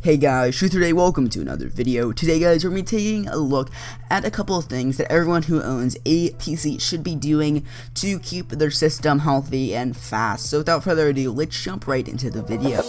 Hey guys, TruthTech, welcome to another video. Today guys, we're going to be taking a look at a couple of things that everyone who owns a PC should be doing to keep their system healthy and fast. So without further ado, let's jump right into the video.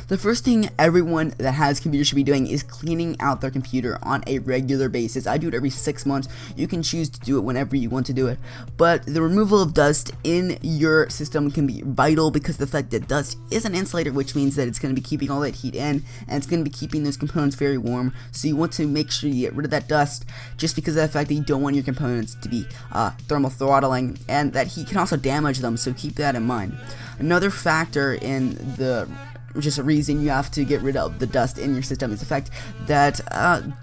The first thing everyone that has computers should be doing is cleaning out their computer on a regular basis. I do it every 6 months. You can choose to do it whenever you want to do it. But the removal of dust in your system can be vital because of the fact that dust is an insulator, which means that it's going to be keeping all that heat in and it's going to be keeping those components very warm. So you want to make sure you get rid of that dust just because of the fact that you don't want your components to be thermal throttling and that heat can also damage them, so keep that in mind. Another factor in just a reason you have to get rid of the dust in your system is the fact that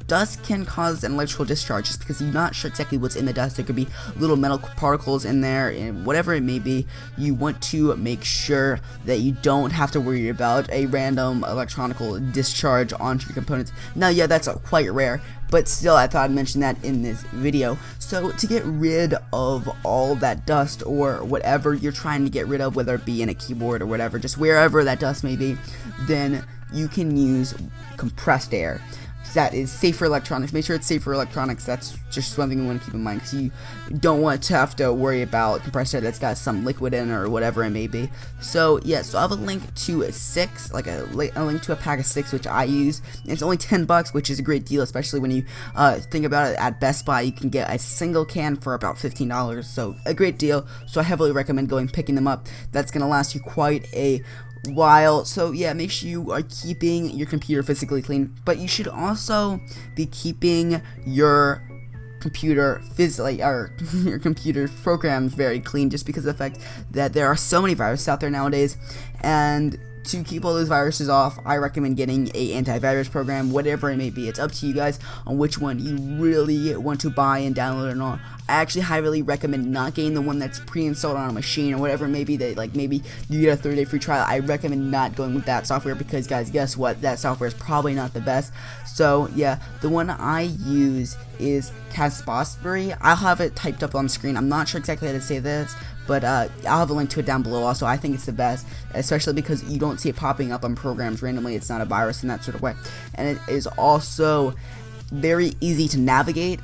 dust can cause an electrical discharge just because you're not sure exactly what's in the dust. There could be little metal particles in there and whatever it may be. You want to make sure that you don't have to worry about a random electronical discharge onto your components. Now yeah, that's quite rare, but still I thought I'd mention that in this video. So to get rid of all that dust or whatever you're trying to get rid of, whether it be in a keyboard or whatever, just wherever that dust may be, then you can use compressed air. That is safe for electronics. Make sure it's safe for electronics. That's just something you want to keep in mind because you don't want to have to worry about compressed air that's got some liquid in or whatever it may be. So yeah, so I have a link to a link to a pack of 6 which I use. It's only $10, which is a great deal, especially when you think about it. At Best Buy you can get a single can for about $15, so a great deal. So I heavily recommend picking them up. That's gonna last you quite a while. So yeah, make sure you are keeping your computer physically clean, but you should also be keeping your computer your computer programs very clean, just because of the fact that there are so many viruses out there nowadays, and to keep all those viruses off, I recommend getting a antivirus program, whatever it may be. It's up to you guys on which one you really want to buy and download or not. I actually highly recommend not getting the one that's pre-installed on a machine or whatever it may be, that maybe you get a 30-day free trial. I recommend not going with that software because guys, guess what? That software is probably not the best. So yeah, the one I use is Caspostbury. I'll have it typed up on the screen. I'm not sure exactly how to say this, but I'll have a link to it down below also. I think it's the best, especially because you don't see it popping up on programs randomly. It's not a virus in that sort of way, and it is also very easy to navigate.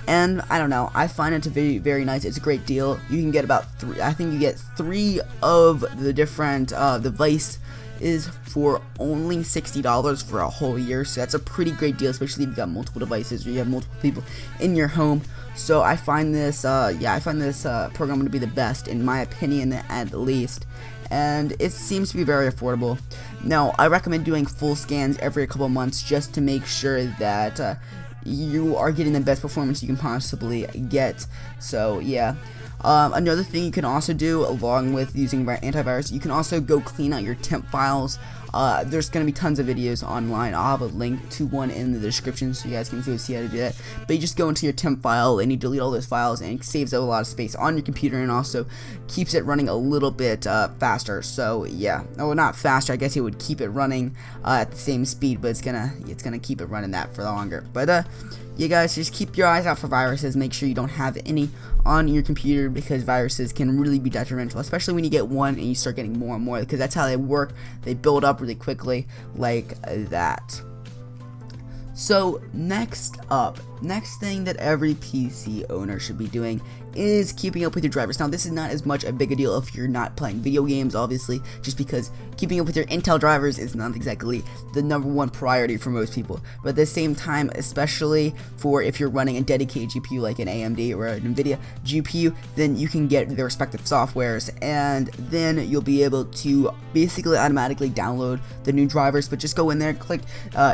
And I don't know, I find it to be very nice. It's a great deal. You can get about 3. I think you get 3 of the different devices for only $60 for a whole year. So that's a pretty great deal, especially if you've got multiple devices or you have multiple people in your home. So I find this program to be the best, in my opinion, at least. And it seems to be very affordable. Now, I recommend doing full scans every couple months just to make sure that you are getting the best performance you can possibly get. So yeah, another thing you can also do along with using antivirus, you can also go clean out your temp files. There's going to be tons of videos online. I'll have a link to one in the description so you guys can see how to do that. But you just go into your temp file and you delete all those files, and it saves up a lot of space on your computer and also keeps it running a little bit faster. So yeah, well, not faster, I guess it would keep it running at the same speed, but it's gonna keep it running that for longer. But yeah guys, just keep your eyes out for viruses. Make sure you don't have any on your computer because viruses can really be detrimental, especially when you get one and you start getting more and more, because that's how they work. They build up really quickly like that. So next thing that every PC owner should be doing is keeping up with your drivers. Now this is not as much a big a deal if you're not playing video games, obviously, just because keeping up with your Intel drivers is not exactly the #1 priority for most people. But at the same time, especially for if you're running a dedicated GPU like an AMD or an NVIDIA GPU, then you can get the respective softwares, and then you'll be able to basically automatically download the new drivers. But just go in there, click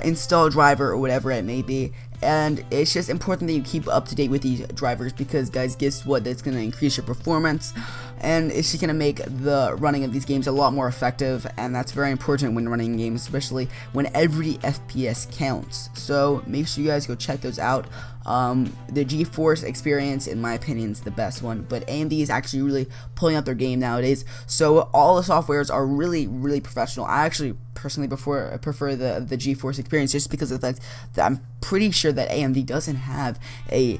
install driver or whatever it may be. And it's just important that you keep up to date with these drivers because guys, guess what? That's going to increase your performance, and it's just going to make the running of these games a lot more effective, and that's very important when running games, especially when every FPS counts. So make sure you guys go check those out. The GeForce experience, in my opinion, is the best one, but AMD is actually really pulling out their game nowadays. So all the softwares are really professional. I actually personally prefer the GeForce experience, just because of the fact that I'm pretty sure that AMD doesn't have a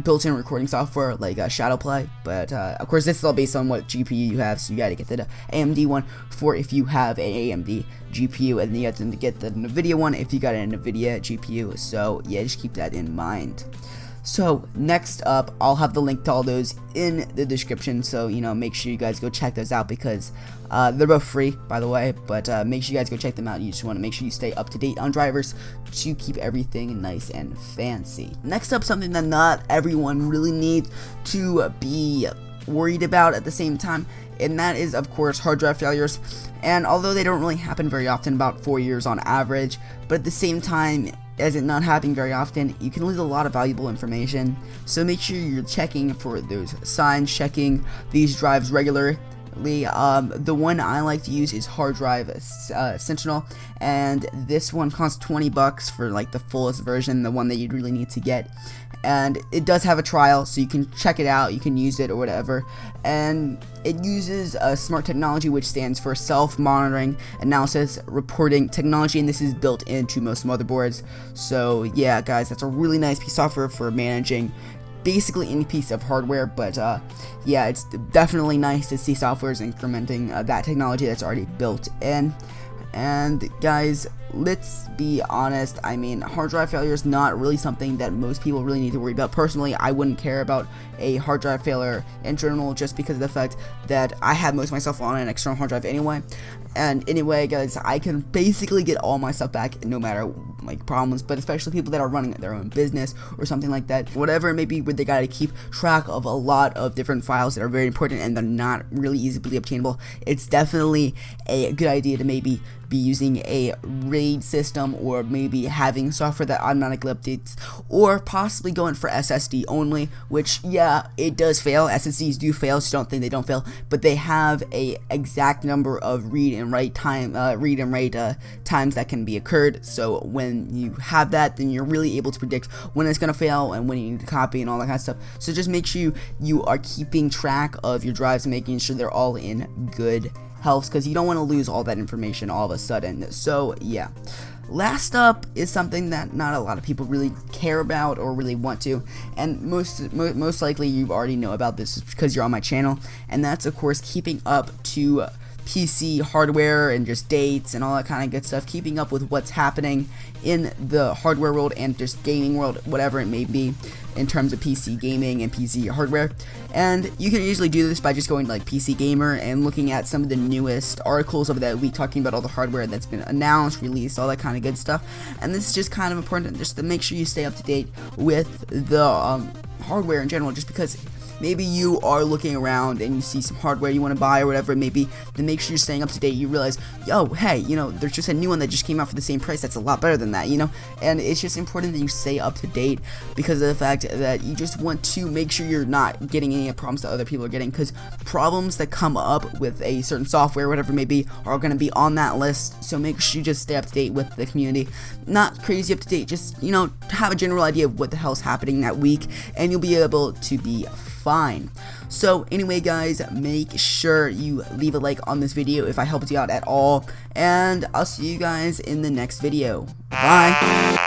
built-in recording software like Shadowplay, but of course this is all based on what GPU you have, so you gotta get the AMD one for if you have an AMD GPU, and then you have to get the NVIDIA one if you got a NVIDIA GPU. So yeah, just keep that in mind. So next up, I'll have the link to all those in the description, so make sure you guys go check those out, because they're both free, by the way, but make sure you guys go check them out. You just want to make sure you stay up to date on drivers to keep everything nice and fancy. Next up, something that not everyone really needs to be worried about at the same time, and that is of course hard drive failures. And although they don't really happen very often, about 4 years on average, but at the same time, as it not happening very often, you can lose a lot of valuable information. So make sure you're checking for those signs, checking these drives regularly. The one I like to use is Hard Drive Sentinel, and this one costs $20 for like the fullest version, the one that you'd really need to get. And it does have a trial, so you can check it out, you can use it or whatever. And it uses smart technology, which stands for self-monitoring analysis reporting technology, and this is built into most motherboards. So yeah, guys, that's a really nice piece of software for managing basically any piece of hardware. But yeah, it's definitely nice to see softwares incrementing that technology that's already built in. And guys, let's be honest, I mean, hard drive failure is not really something that most people really need to worry about. Personally, I wouldn't care about a hard drive failure in general, just because of the fact that I have most of my stuff on an external hard drive anyway. And anyway, guys, I can basically get all my stuff back no matter like problems, but especially people that are running their own business or something like that, whatever it may be, where they gotta keep track of a lot of different files that are very important and they're not really easily obtainable. It's definitely a good idea to maybe be using a RAID system, or maybe having software that automatically updates, or possibly going for SSD only, which yeah, it does fail. SSDs do fail, so don't think they don't fail, but they have a exact number of read and write times that can be occurred. So when you have that, then you're really able to predict when it's gonna fail and when you need to copy and all that kind of stuff. So just make sure you are keeping track of your drives and making sure they're all in good health, because you don't want to lose all that information all of a sudden. So yeah, last up is something that not a lot of people really care about or really want to, and most likely you already know about this because you're on my channel, and that's of course keeping up to PC hardware and just dates and all that kind of good stuff, keeping up with what's happening in the hardware world and just gaming world, whatever it may be, in terms of PC gaming and PC hardware. And you can usually do this by just going to like PC Gamer and looking at some of the newest articles of that week, talking about all the hardware that's been announced, released, all that kind of good stuff. And this is just kind of important just to make sure you stay up to date with the hardware in general, just because maybe you are looking around and you see some hardware you want to buy or whatever it may be, then make sure you're staying up to date. You realize, yo, hey, there's just a new one that just came out for the same price that's a lot better than that, and it's just important that you stay up to date, because of the fact that you just want to make sure you're not getting any problems that other people are getting, because problems that come up with a certain software, whatever it may be, are going to be on that list. So make sure you just stay up to date with the community, not crazy up to date, just have a general idea of what the hell's happening that week, and you'll be able to be fine. So anyway, guys, make sure you leave a like on this video if I helped you out at all, and I'll see you guys in the next video. Bye.